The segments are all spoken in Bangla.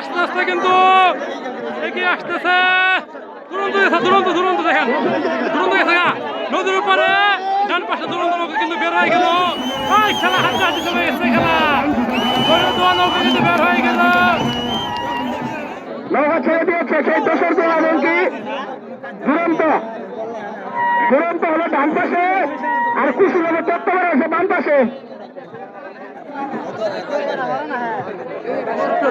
আস্তে আস্তে কিন্তু এগিয়ে আসতেছে। দুরন্ত দেখেন, দুরন্ত গেছে নদীর উপরে ডান পাশে দুরন্ত নৌকা কিন্তু বের হয়ে গেল। খেলা হাড্ডাহাড্ডি চলে গেছে, খেলা নৌকা কিন্তু বের হয়ে গেল। নৌকা ছেড়ে দিয়েছে সেই দোষের দোয়া এমনকি দুরন্ত দুরন্ত হলো ডান পাশে আর কুসুম হলো তত্ত্ববার আছে বাম পাশে।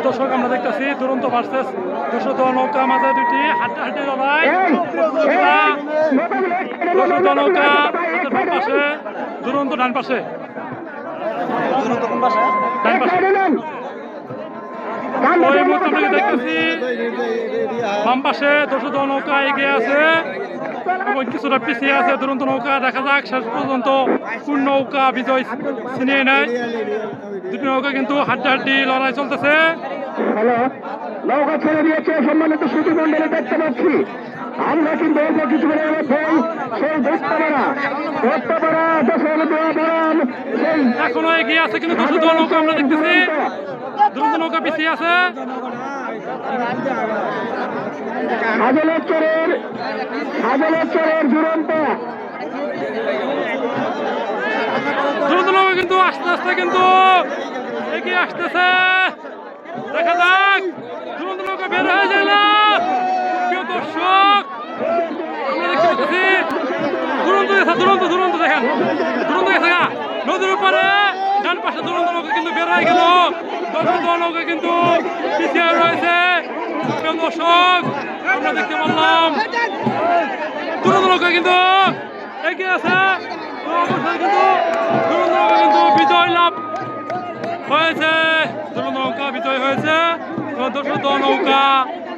দর্শক আমরা দেখতেছি দুরন্ত ভার্সেস 210 নৌকা মাঝে দুটি হাড্ডাহাড্ডি লড়াই। 210 নৌকা হাতের বাম পাশে, দুরন্ত ডান পাশে। ডান পাশে ওই মুহূর্তে আমরা দেখতেছি বাম পাশে 210 নৌকা এগিয়ে আছে এবং কিছুটা পিছিয়ে আছে দুরন্ত নৌকা। দেখা যাক শেষ পর্যন্ত কোন নৌকা বিজয় ছিনিয়ে নেয়। দুটি নৌকা কিন্তু হাড্ডাহাড্ডি লড়াই চলতেছে। হ্যালো, নৌকা ছেড়ে দিয়েছে সম্মানিত সুধী মন্ডলী, দেখতে পাচ্ছি আমরা কিন্তু অল্প কিছুদিনের মধ্যে সেই দোস্তপাড়া দোষের দোয়া বরণ সেই এখনো এগিয়ে আছে কিন্তু 210 নৌকা আমরা দেখতেছি দুরন্ত নৌকা পিছিয়ে আছে। হাজলের চরের দুরন্ত নৌকা কিন্তু আস্তে আস্তে কিন্তু এগিয়ে আসতেছে। দেখা যাক দুরন্ত নৌকা বের হয়ে যায় না। প্রিয় দর্শক আমরা দেখতে পাচ্ছি দুরন্ত দেখেন, দুরন্ত গেছে নদীর উপরে ডান পাশে দুরন্ত নৌকা কিন্তু বের হয়ে গেল। 210 নৌকা কিন্তু পিছিয়ে রয়েছে। প্রিয় দর্শক আমরা দেখতে পারলাম দুরন্ত নৌকা কিন্তু এগিয়ে আছে। তো অবশ্যই কিন্তু দুরন্ত নৌকা কিন্তু বিজয় লাভ হয়েছে। দুরন্ত নৌকা বিজয় হয়েছে। 210 নৌকা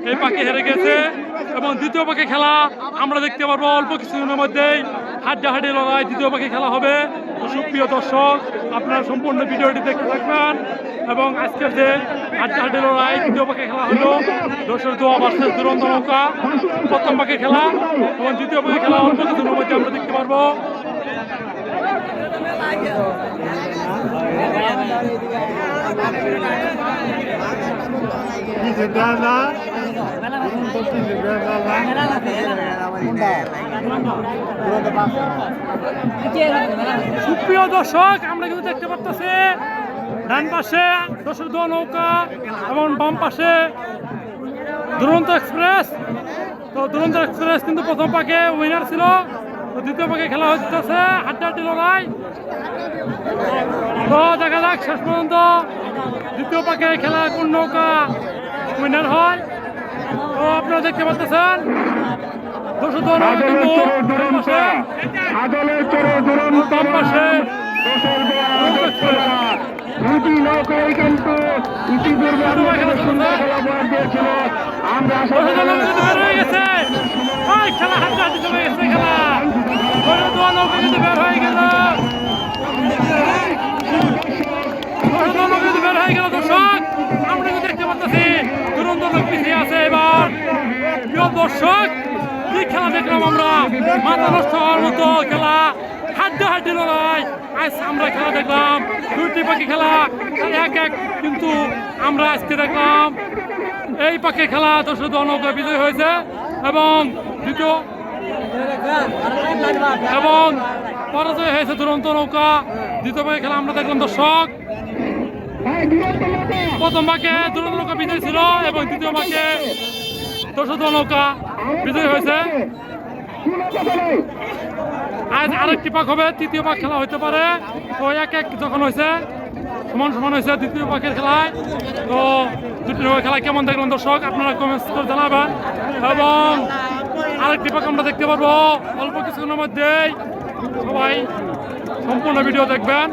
এই পাখি হেরে গেছে এবং দ্বিতীয় পাখি খেলা আমরা দেখতে পারবো অল্প কিছুদিনের মধ্যেই। হাড্ডাহাড্ডি লড়াই দ্বিতীয় পাখি খেলা হবে। সুপ্রিয় দর্শক আপনারা সম্পূর্ণ ভিডিওটি দেখতে থাকবেন এবং আজকের যে হাড্ডাহাড্ডি লড়াই দ্বিতীয় পাখি খেলা হলো 210 ভার্সেস দুরন্ত নৌকা। প্রথম পাখি খেলা এবং দ্বিতীয় পাখি খেলা অল্প কিছুদিনের মধ্যে আমরা দেখতে পারবো। সুপ্রিয় দর্শক আমরা কিন্তু দেখতে পাচ্ছি ডান পাশে 210 নৌকা এবং বাম পাশে দুরন্ত এক্সপ্রেস। তো দুরন্ত এক্সপ্রেস কিন্তু প্রথম পাকে উইনার ছিল। তো দ্বিতীয় পাকে খেলা হচ্ছে হাড্ডাহাড্ডি লড়াই। তো দেখা যাক শেষ পর্যন্ত দ্বিতীয় পাকে খেলা কোন নৌকা উইনার হয়। তো আপনারা দেখতে পাচ্ছেন 210 নৌকা কিন্তু বাম পাশে দুটি নৌকায় কিন্তু ইতিপূর্বে সুন্দর খেলা দিয়েছিল। আমরা খেলা হাড্ডাহাড্ডি চলে গেছে, খেলা নৌকা কিন্তু বের হয়ে গেল। বের হয়ে গেল দর্শক আমরা কিন্তু দেখতে পাচ্ছি দুরন্ত লোক পিছিয়ে আছে। এবার প্রিয় দর্শক কি খেলা দেখলাম আমরা, মাথা নষ্ট হওয়ার মতো খেলা, হাড্ডাহাড্ডি লড়াই। আজ আমরা খেলা দেখলাম দুটি পাখি খেলা এক কিন্তু আমরা আজকে দেখলাম এই পাখি খেলা 210 নৌকা বিজয় হয়েছে এবং দ্বিতীয় এবং পরাজয় হয়েছে দুরন্ত নৌকা। দ্বিতীয় পাখি খেলা আমরা দেখলাম দর্শক। প্রথম ভাগে দুরন্ত নৌকা বিজয় ছিল এবং দ্বিতীয় ভাগে 210 নৌকা বিজয় হয়েছে। আজ আরেকটি পাক হবে, তৃতীয় পাক খেলা হতে পারে। তো এক যখন হয়েছে সমান হয়েছে দ্বিতীয় পাকের খেলায়। তো দুটি নৌকা খেলা কেমন দেখলেন দর্শক আপনারা কমেন্টস করে জানাবেন এবং আরেকটি পাক আমরা দেখতে পারবো অল্প কিছুক্ষণের মধ্যেই। সবাই সম্পূর্ণ ভিডিও দেখবেন।